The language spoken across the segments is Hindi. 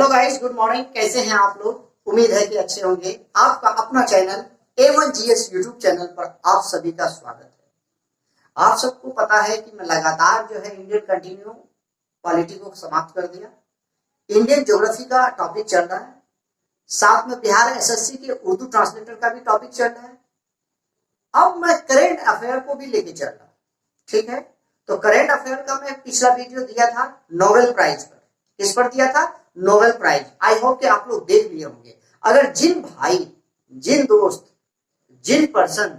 Hello guys, good morning. कैसे हैं आप लोग? उम्मीद है कि अच्छे होंगे। आपका अपना चैनल A1GS यूट्यूब चैनल पर आप सभी का स्वागत है। आप सबको पता है कि मैं लगातार जो है इंडियन कंटिन्यू पॉलिटी को समाप्त कर दिया। इंडियन ज्योग्राफी का टॉपिक चल रहा है, साथ में बिहार एसएससी के उर्दू ट्रांसलेटर का भी टॉपिक चल रहा है। अब मैं करेंट अफेयर को भी लेके चल रहा हूँ, ठीक है। तो करेंट अफेयर का मैं पिछला वीडियो दिया था नोबेल प्राइज पर। किस पर दिया था? Nobel prize. आई होप कि आप लोग देख लिए होंगे। अगर जिन भाई, जिन दोस्त, जिन पर्सन,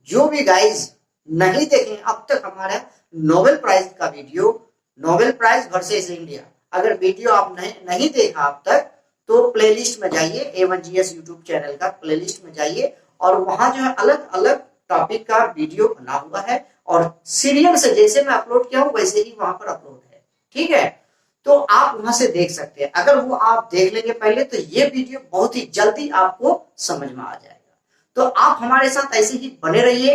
जो भी गाइज नहीं देखे अब तक हमारे नोबेल प्राइज का video, Nobel prize versus India, अगर वीडियो आप नहीं देखा अब तक, तो प्लेलिस्ट में जाइए, A1GS यूट्यूब चैनल का प्लेलिस्ट में जाइए और वहां जो है अलग अलग टॉपिक का वीडियो बना हुआ है और सीरियल से जैसे मैं अपलोड किया हूं वैसे ही वहां पर अपलोड है, ठीक है। तो आप वहां से देख सकते हैं। अगर वो आप देख लेंगे पहले तो ये वीडियो बहुत ही जल्दी आपको समझ में आ जाएगा। तो आप हमारे साथ ऐसे ही बने रहिए।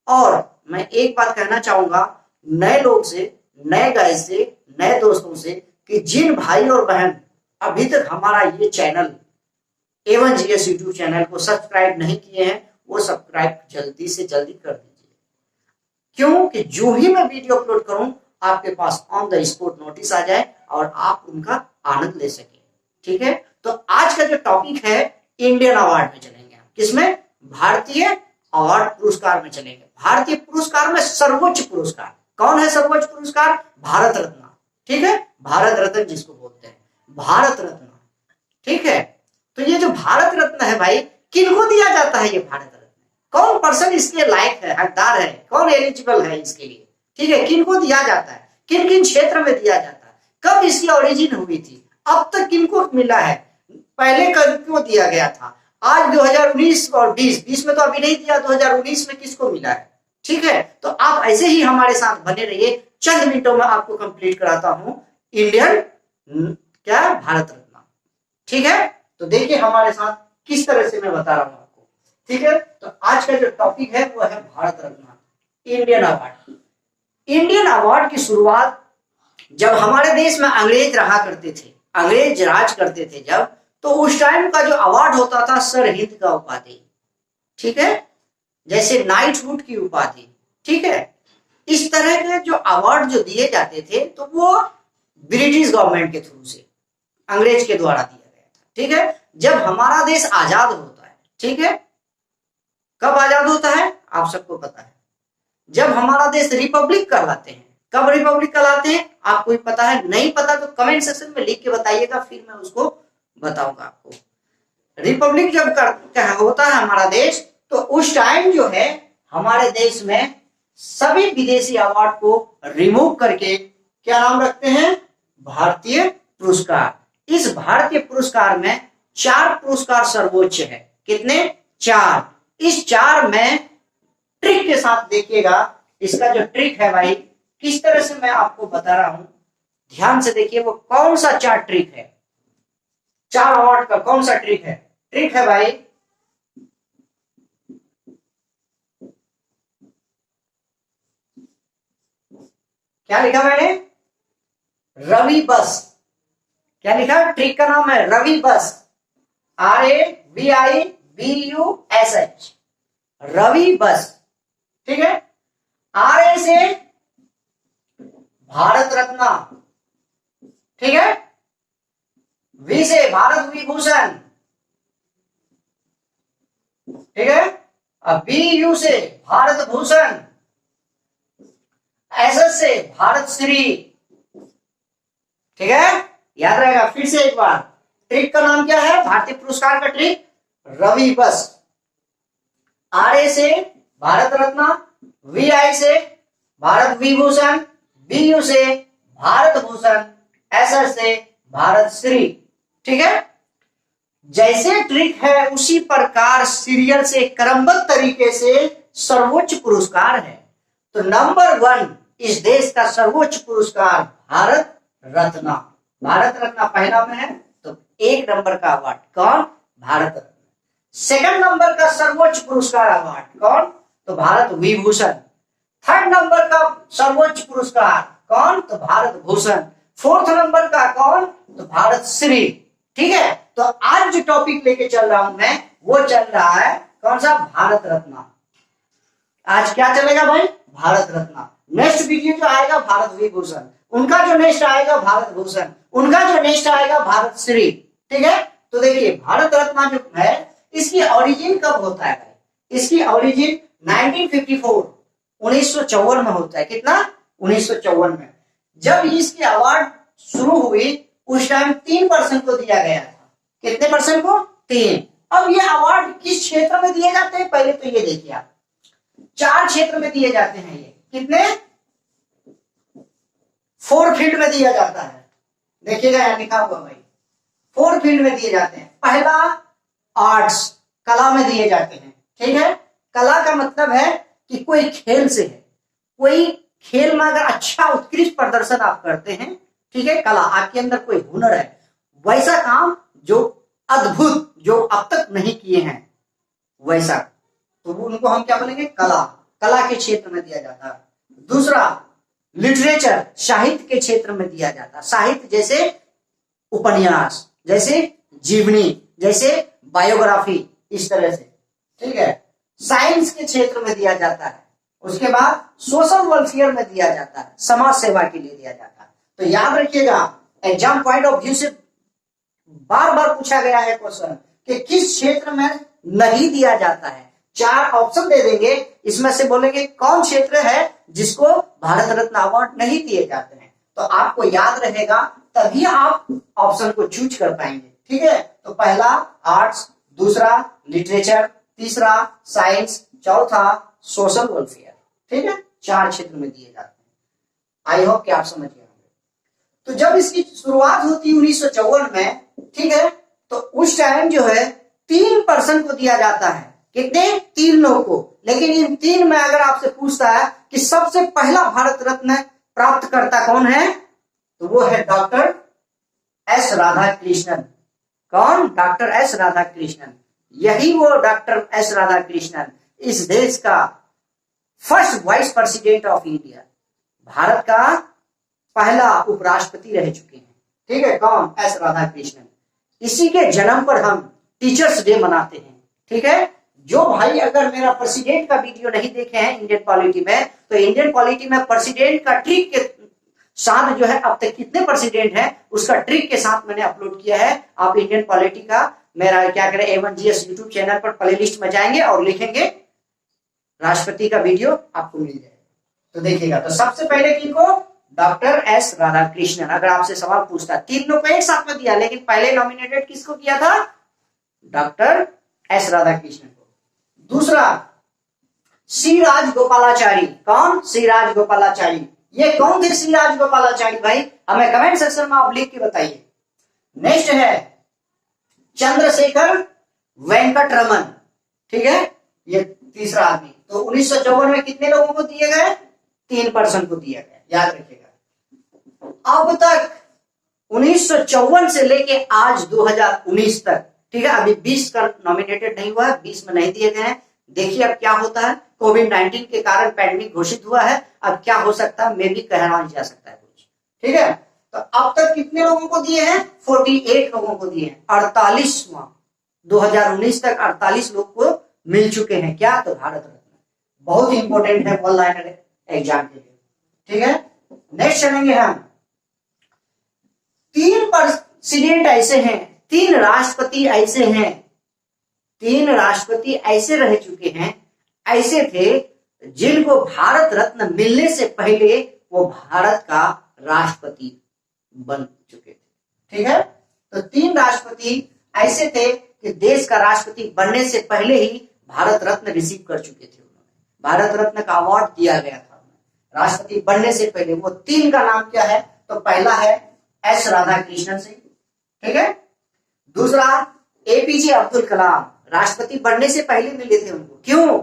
और मैं एक बात कहना चाहूंगा नए लोग से, नए गाइस से, नए दोस्तों से कि जिन भाई और बहन अभी तक हमारा ये चैनल A1GS यूट्यूब चैनल को सब्सक्राइब नहीं किए हैं, वो सब्सक्राइब जल्दी से जल्दी कर दीजिए। क्यों कि जो ही मैं वीडियो अपलोड करूं आपके पास ऑन द स्पॉट नोटिस आ जाए और आप उनका आनंद ले सके, ठीक है। तो आज का जो टॉपिक है इंडियन अवार्ड में चलेंगे हम। किसमें? भारतीय अवार्ड पुरस्कार में चलेंगे। भारतीय पुरस्कार में सर्वोच्च पुरस्कार कौन है? सर्वोच्च पुरस्कार भारत रत्न, ठीक है। भारत रत्न जिसको बोलते हैं, भारत रत्न, ठीक है। तो ये जो भारत रत्न है भाई, किनको दिया जाता है ये भारत रत्न? कौन पर्सन इसके लायक है, हकदार है, कौन एलिजिबल है इसके लिए, ठीक है। किनको दिया जाता है, किन किन क्षेत्र में दिया जाता है, कब इसकी ओरिजिन हुई थी, अब तक किनको मिला है, पहले किनको दिया गया था, आज 2019 और 20 में तो अभी नहीं दिया, 2019 में किसको मिला है, ठीक है। तो आप ऐसे ही हमारे साथ बने रहिए। चंद मिनटों में आपको कंप्लीट कराता हूं इंडियन क्या भारत रत्न, ठीक है। तो देखिए हमारे साथ किस तरह से मैं बता रहा हूं आपको, ठीक है। तो आज का जो टॉपिक है वो है Bharat Ratna, Indian award. Indian award की शुरुआत जब हमारे देश में अंग्रेज रहा करते थे, अंग्रेज राज करते थे जब, तो उस टाइम का जो अवार्ड होता था सर हिंद का उपाधि, ठीक है, जैसे नाइटहुड की उपाधि, ठीक है। इस तरह के जो अवार्ड जो दिए जाते थे तो वो ब्रिटिश गवर्नमेंट के थ्रू से, अंग्रेज के द्वारा दिया गया था, ठीक है। जब हमारा देश आजाद होता है, ठीक है, कब आजाद होता है आप सबको पता है, जब हमारा देश रिपब्लिक कहलाते हैं। कब रिपब्लिक कहलाते हैं आपको भी पता है? नहीं पता तो कमेंट सेक्शन में लिख के बताइएगा, फिर मैं उसको बताऊंगा आपको। रिपब्लिक जब होता है हमारा देश, तो उस टाइम जो है हमारे देश में सभी विदेशी अवार्ड को रिमूव करके क्या नाम रखते हैं? भारतीय पुरस्कार। इस भारतीय पुरस्कार में 4 पुरस्कार सर्वोच्च है। कितने? 4। इस 4 में ट्रिक के साथ देखिएगा, इसका जो ट्रिक है भाई, किस तरह से मैं आपको बता रहा हूं, ध्यान से देखिए वो कौन सा 4 ट्रिक है। 4 अवार्ड का कौन सा ट्रिक है? ट्रिक है भाई, क्या लिखा मैंने? रवि बस। क्या लिखा? ट्रिक का नाम है रवि बस, RAVIBUSH, रवि बस, ठीक है। RA से भारत रत्न, ठीक है। V से भारत विभूषण, ठीक है। अब BU से भारत भूषण, SS से भारत श्री, ठीक है। याद रहेगा। फिर से एक बार, ट्रिक का नाम क्या है? भारतीय पुरस्कार का ट्रिक रवि बस। RA से भारत रत्न, VI से भारत विभूषण, BU से भारत भूषण, SS से भारत श्री, ठीक है। जैसे ट्रिक है उसी प्रकार सीरियल से क्रमबद्ध तरीके से सर्वोच्च पुरस्कार है। तो नंबर 1 इस देश का सर्वोच्च पुरस्कार भारत रत्न। भारत रत्न पहला में है, तो 1 नंबर का अवार्ड कौन? भारत रत्न। सेकंड नंबर का सर्वोच्च पुरस्कार अवार्ड कौन? तो भारत विभूषण। थर्ड नंबर का सर्वोच्च पुरस्कार कौन? तो भारत भूषण। फोर्थ नंबर का कौन? तो भारत श्री, ठीक है, तो आज जो टॉपिक लेके चल रहा हूं मैं, वो चल रहा है कौन सा, भारत रत्न। आज क्या चलेगा भाई, भारत रत्न। नेक्स्ट वीडियो जो आएगा भारत विभूषण, उनका जो नेक्स्ट आएगा भारत भूषण, उनका जो नेक्स्ट आएगा भारत श्री। ठीक है, तो देखिए भारत रत्न जो है इसकी ओरिजिन कब होता है भाई, इसकी ओरिजिन 1954 1954 में होता है। कितना, 1954 में। जब इसकी अवार्ड शुरू हुई उस टाइम 3% को दिया गया था। कितने परसेंट को, 3। अब ये अवार्ड किस क्षेत्र में दिए जाते हैं, पहले तो ये देखिए आप, 4 क्षेत्र में दिए जाते हैं। ये कितने, 4 फील्ड में दिया जाता है। देखिएगा यहाँ लिखा हुआ भाई, 4 फील्ड में दिए जाते हैं। पहला आर्ट्स, कला में दिए जाते हैं। ठीक है, कला का मतलब है कि कोई खेल से है, कोई खेल में अगर अच्छा उत्कृष्ट प्रदर्शन आप करते हैं, ठीक है, कला आपके अंदर कोई हुनर है, वैसा काम जो अद्भुत, जो अब तक नहीं किए हैं वैसा, तो उनको हम क्या बोलेंगे, कला। कला के क्षेत्र में दिया जाता है। दूसरा लिटरेचर, साहित्य के क्षेत्र में दिया जाता है। साहित्य जैसे उपन्यास, जैसे जीवनी, जैसे बायोग्राफी, इस तरह से। ठीक है, साइंस के क्षेत्र में दिया जाता है। उसके बाद सोशल वेलफेयर में दिया जाता है, समाज सेवा के लिए दिया जाता है। तो याद रखिएगा, एग्जाम पॉइंट ऑफ व्यू से बार बार पूछा गया है क्वेश्चन कि किस क्षेत्र में नहीं दिया जाता है। 4 ऑप्शन दे देंगे, इसमें से बोलेंगे कौन क्षेत्र है जिसको भारत रत्न अवार्ड नहीं दिए जाते हैं। तो आपको याद रहेगा, तभी आप ऑप्शन को चूज कर पाएंगे। ठीक है, तो पहला आर्ट्स, दूसरा लिटरेचर, तीसरा साइंस, चौथा सोशल वेलफेयर। ठीक है, 4 क्षेत्र में दिए जाते हैं। आई होप कि आप समझ गए होंगे। तो जब इसकी शुरुआत होती है 1954 में, ठीक है, तो उस टाइम जो है 3% को दिया जाता है। कितने, 3 लोग को। लेकिन इन 3 में अगर आपसे पूछता है कि सबसे पहला भारत रत्न प्राप्त करता कौन है, तो वो है डॉक्टर एस राधाकृष्णन। कौन, डॉक्टर एस राधाकृष्णन। यही वो डॉक्टर एस राधाकृष्णन इस देश का first vice president of India, Bharat का पहला उपराष्ट्रपति रह चुके हैं। ठीक है, कौन, एस राधाकृष्णन। इसी के जन्म पर हम टीचर्स डे मनाते हैं। ठीक है, जो भाई अगर मेरा प्रेसिडेंट का वीडियो नहीं देखे हैं इंडियन पॉलिटी में, तो इंडियन पॉलिटी में प्रेसिडेंट का ट्रिक के साथ जो है, अब तक कितने प्रेसिडेंट हैं उसका ट्रिक के साथ मैंने अपलोड किया है। आप इंडियन पॉलिटी का मेरा क्या करें, A1GS यूट्यूब चैनल पर प्लेलिस्ट में जाएंगे और लिखेंगे राष्ट्रपति का वीडियो, आपको मिल जाएगा। तो देखिएगा, तो सबसे पहले किनको, डॉक्टर एस राधाकृष्णन। अगर आपसे सवाल पूछता, 3 लोग को एक साथ में दिया, लेकिन पहले नॉमिनेटेड किसको किया था, डॉक्टर एस राधाकृष्णन को। दूसरा सी राजगोपालाचारी। कौन, सी राजगोपालाचारी। ये कौन थे सी राजगोपालाचारी भाई, हमें कमेंट सेक्शन में आप लिख के बताइए। नेक्स्ट है चंद्रशेखर वेंकट रमन। ठीक है, ये तीसरा आदमी। तो 1954 में कितने लोगों को दिए गए, 3% को दिया गया, याद रखिएगा। अब तक 1954 से लेके आज 2019 तक, ठीक है, अभी 20 का नॉमिनेटेड नहीं हुआ है, 20 में नहीं दिए गए हैं। देखिए अब क्या होता है, कोविड-19 के कारण पैंडेमिक घोषित हुआ है, अब क्या हो सकता है, मे भी कहना नहीं जा सकता है कुछ। ठीक है, तो अब तक कितने लोगों को दिए हैं, 48 लोगों को दिए हैं। 48वां 2019 तक 48 लोग को मिल चुके हैं। क्या, तो भारत रत्न। बहुत इंपॉर्टेंट है वन लाइनर एग्जाम के लिए। ठीक है, नेक्स्ट चलेंगे हम। 3 प्रेसिडेंट ऐसे हैं, 3 राष्ट्रपति ऐसे हैं, 3 राष्ट्रपति ऐसे रह चुके हैं, ऐसे थे जिनको भारत रत्न मिलने से पहले वो भारत का राष्ट्रपति बन चुके थे। ठीक है, तो 3 राष्ट्रपति ऐसे थे कि देश का राष्ट्रपति बनने से पहले ही भारत रत्न रिसीव कर चुके थे। उन्होंने भारत रत्न का अवार्ड दिया गया था राष्ट्रपति बनने से पहले। वो 3 का नाम क्या है, तो पहला है एस राधाकृष्णन सिंह। ठीक है, दूसरा APJ अब्दुल कलाम, राष्ट्रपति बनने से पहले मिले थे उनको। क्यों,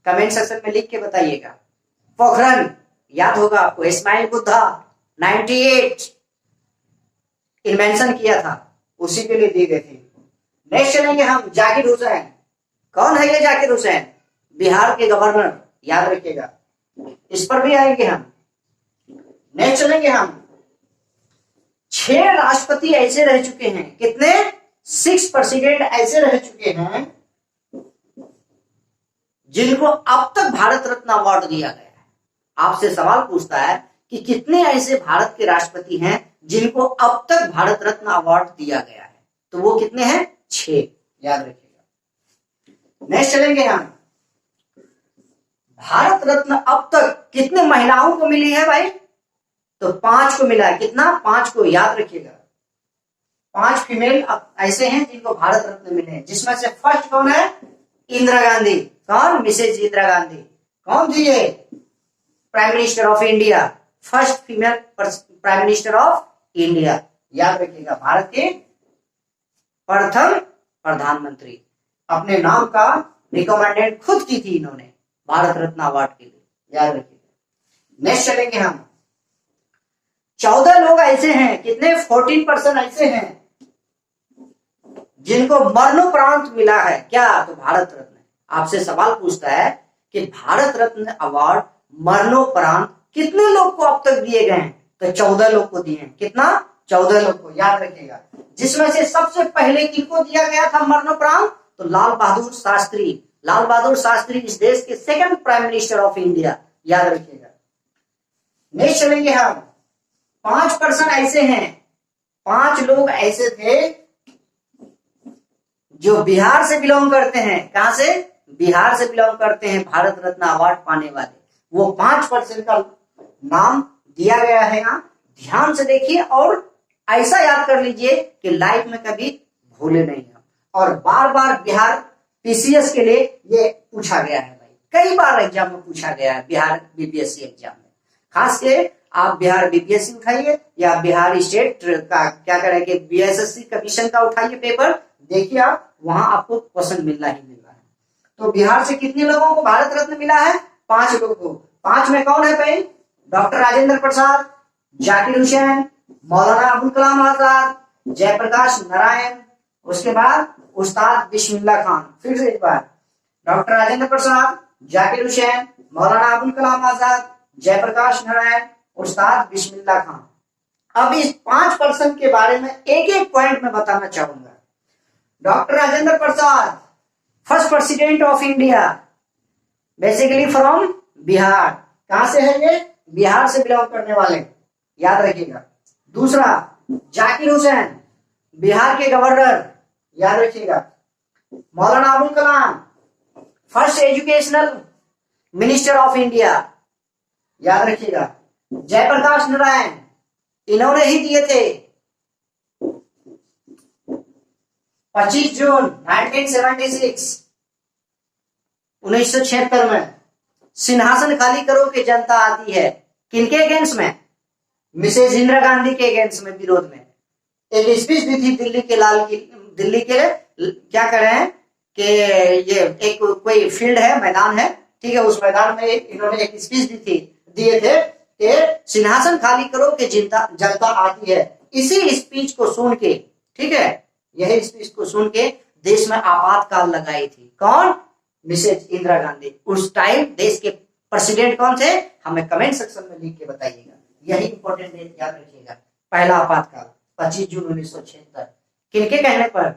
कमेंट सेक्शन में लिख के बताइएगा। पोखरण, याद होगा आपको, इस्माइल बुद्धा 98 इन्वेंशन किया था, उसी के लिए दिए गए थे। नेक्स्ट चलेंगे हम, जाकिर हुसैन। कौन है ये जाकिर हुसैन, बिहार के गवर्नर, याद रखिएगा, इस पर भी आएंगे हम। नेक्स्ट चलेंगे हम, 6 राष्ट्रपति ऐसे रह चुके हैं, कितने? 6 प्रेसिडेंट ऐसे रह चुके हैं जिनको अब तक भारत रत्न अवार्ड दिया गया है। आपसे सवाल पूछता है कि कितने ऐसे भारत के राष्ट्रपति हैं जिनको अब तक भारत रत्न अवार्ड दिया गया है, तो वो कितने हैं? 6, याद रखिएगा। नेक्स्ट चलेंगे हम, भारत रत्न अब तक कितने महिलाओं को मिली है भाई? तो 5 को मिला है। कितना? 5 को, याद रखिएगा। 5 फीमेल ऐसे हैं जिनको भारत रत्न मिले हैं, जिसमें से फर्स्ट कौन है? इंदिरा गांधी। कौन? मिसेज इंदिरा गांधी। कौन थी ये? Prime minister of India, first female prime minister of India, याद रखिएगा। भारत के प्रथम प्रधानमंत्री। अपने नाम का रिकमेंडेड खुद की थी इन्होंने भारत रत्न अवार्ड के लिए, याद रखिएगा। नेक्स्ट चलेंगे हम, 14 लोग ऐसे हैं, कितने? 14% ऐसे हैं जिनको मरणोपरांत मिला है, क्या? तो भारत रत्न। आपसे सवाल पूछता है कि भारत रत्न अवार्ड मरणोपरांत कितने लोग को अब तक दिए गए हैं? तो 14 लोग को दिए हैं। कितना? 14 लोग को, याद रखिएगा। जिसमें से सबसे पहले किनको दिया गया था मरणोपरांत? तो लाल बहादुर शास्त्री। लाल बहादुर शास्त्री इस देश के second prime minister of India, याद रखिएगा। नेक्स्ट चलेंगे हम, 5% ऐसे हैं, 5 लोग ऐसे थे जो बिहार से बिलोंग करते हैं। कहां से? बिहार से बिलोंग करते हैं, भारत रत्न अवार्ड पाने वाले। वो 5% का नाम दिया गया है यहाँ, ध्यान से देखिए और ऐसा याद कर लीजिए कि लाइफ में कभी भूले नहीं हम। और बार बार बिहार पीसीएस के लिए ये पूछा गया है भाई, कई बार एग्जाम में पूछा गया है, बिहार बीपीएससी एग्जाम में। खास के आप बिहार बीपीएससी उठाइए या बिहार स्टेट का क्या करेंगे, बीएसएससी कमीशन का उठाइए पेपर, देखिए आप वहां आपको क्वेश्चन मिलना ही मिलना है। तो बिहार से कितने लोगों को भारत रत्न मिला है? 5 लोगों को। 5 में कौन है भाई? डॉक्टर राजेंद्र प्रसाद, जाकिर हुसैन, मौलाना अबुल कलाम आजाद, जयप्रकाश नारायण, उसके बाद उस्ताद बिस्मिल्लाह खान। फिर से एक बार, डॉक्टर राजेंद्र प्रसाद, जाकिर हुसैन, मौलाना अबुल कलाम आजाद, जयप्रकाश नारायण, उस्ताद बिस्मिल्लाह खान। अब इस 5% के बारे में एक एक पॉइंट में बताना चाहूंगा। Doctor Rajendra Prasad, first president of India, basically from Bihar. कहां से है ये? बिहार से बिलोंग करने वाले, याद रखिएगा। दूसरा, जाकिर हुसैन, बिहार के गवर्नर, याद रखिएगा। Maulana Abul Kalam, first educational minister of India, याद रखिएगा। जयप्रकाश नारायण, इन्होंने ही दिए थे 25 जून 1976 में सिंहासन खाली करो कि जनता आती है। किनके अगेंस्ट में? मिसेज इंदिरा गांधी के अगेंस्ट में, विरोध में। एक स्पीच दी थी दिल्ली के क्या कह रहे हैं कि ये एक कोई फील्ड है, मैदान है, ठीक है, उस मैदान में इन्होंने एक स्पीच दिए थे कि सिंहासन खाली करो कि जनता आती है। इसी स्पीच को सुन के, ठीक है, यही स्पीच को सुन के देश में आपातकाल लगाई थी। कौन? मिसेज इंदिरा गांधी। उस टाइम देश के प्रेसिडेंट कौन थे? हमें कमेंट सेक्शन में लिख के बताइएगा। यही इंपॉर्टेंट डेट याद रखिएगा। पहला आपातकाल 25 जून 1976। किनके कहने पर?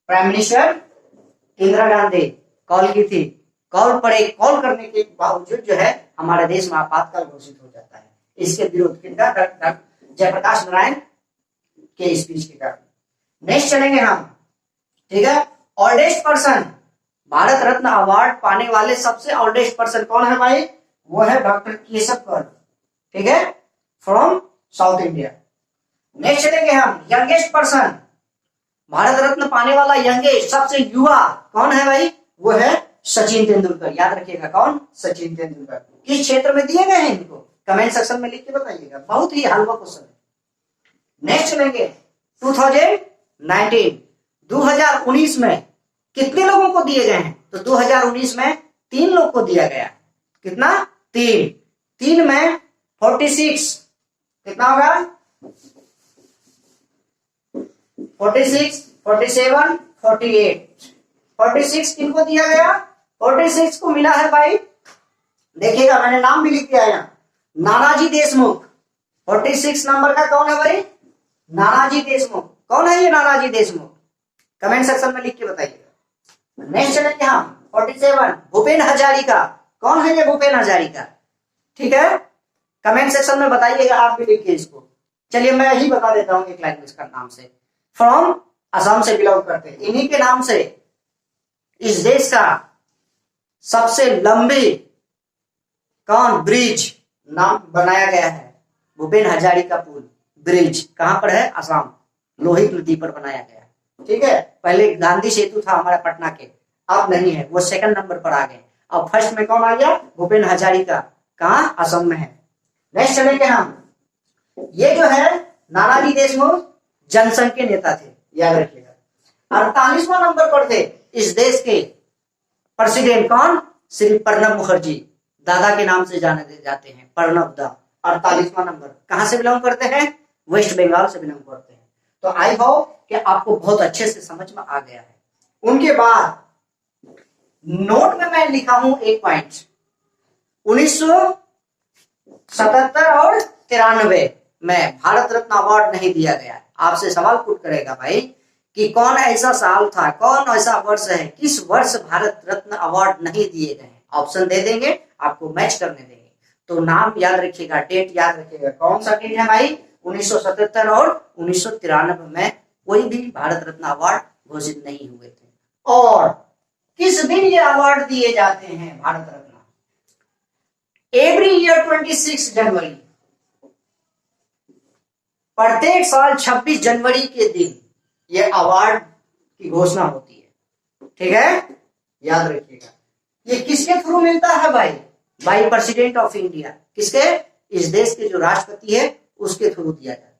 Prime minister Indira Gandhi call की थी। कॉल करने के बावजूद जो है हमारे देश में आपातकाल घोषित हो जाता है। इसके विरोध किनका? जयप्रकाश नारायण के स्पीच के कारण। नेक्स्ट चलेंगे हम, ठीक है। Oldest person, Bharat Ratna award पाने वाले सबसे ओल्डेस्ट पर्सन कौन है भाई? वो है डॉक्टर केशव कर, ठीक है, फ्रॉम साउथ इंडिया। नेक्स्ट चलेंगे हम, यंगेस्ट पर्सन, भारत रत्न पाने वाला यंगेस्ट सबसे युवा कौन है भाई? वो है सचिन तेंदुलकर। याद रखिएगा, कौन? सचिन तेंदुलकर। किस क्षेत्र में दिए गए हैं इनको? कमेंट सेक्शन में लिख के बताइएगा, बहुत ही हल्का क्वेश्चन है। नेक्स्ट चलेंगे 2019 में कितने लोगों को दिए गए हैं? तो 2019 में 3 लोग को दिया गया। कितना? 3 में 46, कितना होगा? 46, 47, 48। 46 किनको दिया गया? 46 को मिला है भाई, देखिएगा मैंने नाम भी लिख दिया है, नानाजी देशमुख, 46 नंबर का कौन है भाई? नानाजी देशमुख। कौन है ये नानाजी देशमुख? कमेंट सेक्शन में लिख के बताइएगा। नेक्स्ट चलेंगे हम 47 भूपेन हजारिका। कौन है ये भूपेन हजारिका? ठीक है, कमेंट सेक्शन में बताइएगा, आप भी लिखिए इसको। चलिए मैं ही बता देता हूँ एक लैंग्वेज का नाम से। फ्रॉम असम से बिलोंग करते हैं। इन्हीं के नाम से इस देश का सबसे लंबी कौन ब्रिज नाम बनाया गया है? भूपेन हजारिका पुल ब्रिज कहां पर है? असम, लोहित नदी पर बनाया गया है। ठीक है, पहले गांधी सेतु था हमारा पटना के, अब नहीं है, वो सेकंड नंबर पर आ गए। अब फर्स्ट में कौन आ गया? भूपेन हजारिका। कहां? असम में है। नेक्स्ट चलेंगे हम। ये जो है नानाजी देशमुख जनसंघ के नेता थे, याद रखिएगा। 48वां नंबर पर थे इस देश के प्रेसिडेंट कौन? श्री प्रणब मुखर्जी, दादा के नाम से जाने जाते हैं, प्रणब दा। 48वां नंबर। कहां से बिलोंग करते हैं? वेस्ट बंगाल से बिलोंग करते हैं। तो आई होप कि आपको बहुत अच्छे से समझ में आ गया है। उनके बाद नोट में मैं लिखा हूं एक पॉइंट, 1977 और 93 में भारत रत्न अवार्ड नहीं दिया गया। आपसे सवाल पुट करेगा भाई कि कौन ऐसा साल था, कौन ऐसा वर्ष है, किस वर्ष भारत रत्न अवार्ड नहीं दिए गए? ऑप्शन दे देंगे, आपको मैच करने देंगे। तो नाम याद रखिएगा, डेट याद रखिएगा। कौन सा डेट है भाई? 1977 और 1993 में कोई भी भारत रत्न अवार्ड घोषित नहीं हुए थे। और किस दिन ये अवार्ड दिए जाते हैं भारत रत्न? एवरी ईयर 26 जनवरी, प्रत्येक साल 26 जनवरी के दिन ये अवार्ड की घोषणा होती है। ठीक है, याद रखिएगा। ये किसके थ्रू मिलता है भाई? By president of India. किसके? इस देश के जो राष्ट्रपति है उसके थ्रू दिया जाता है।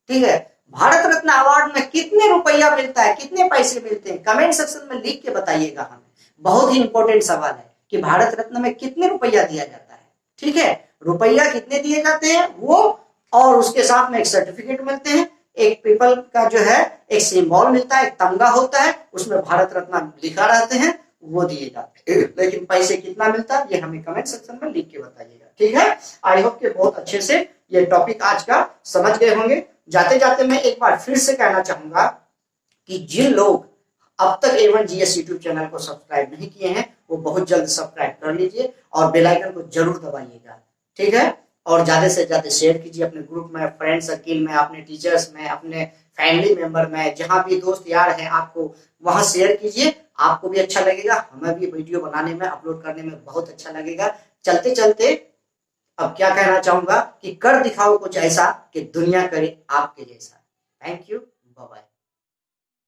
ठीक है, भारत रत्न अवार्ड में कितने रुपया मिलता है, कितने पैसे मिलते हैं? कमेंट सेक्शन में लिख के बताइएगा हमें। बहुत ही इंपॉर्टेंट सवाल है कि भारत रत्न में कितने रुपया दिया जाता है। ठीक है, रुपया कितने दिए जाते हैं वो, और उसके साथ में एक सर्टिफिकेट मिलते हैं, एक पीपल का जो है एक सिंबल मिलता है, एक तमगा होता है, उसमें भारत रत्न लिखा रहते हैं, वो दिए जाते हैं। लेकिन पैसे कितना मिलता है ये हमें कमेंट सेक्शन में लिख के बताइएगा। ठीक है, आई होप कि बहुत अच्छे से ये टॉपिक आज का समझ गए होंगे। जाते जाते मैं एक बार फिर से कहना चाहूंगा कि जिन लोग अब तक A1 GS यूट्यूब चैनल को सब्सक्राइब नहीं किए हैं वो बहुत जल्द सब्सक्राइब कर लीजिए और बेल आइकन को जरूर दबाइएगा। ठीक है, और ज्यादा से ज्यादा शेयर कीजिए अपने ग्रुप में, फ्रेंड सर्किल में, अपने टीचर्स में, अपने फैमिली मेंबर में, जहां भी दोस्त यार हैं आपको वहां शेयर कीजिए। आपको भी अच्छा लगेगा, हमें भी वीडियो बनाने में, अपलोड करने में बहुत अच्छा लगेगा। चलते चलते अब क्या कहना चाहूंगा कि कर दिखाओ कुछ ऐसा कि दुनिया करे आपके जैसा। Thank you.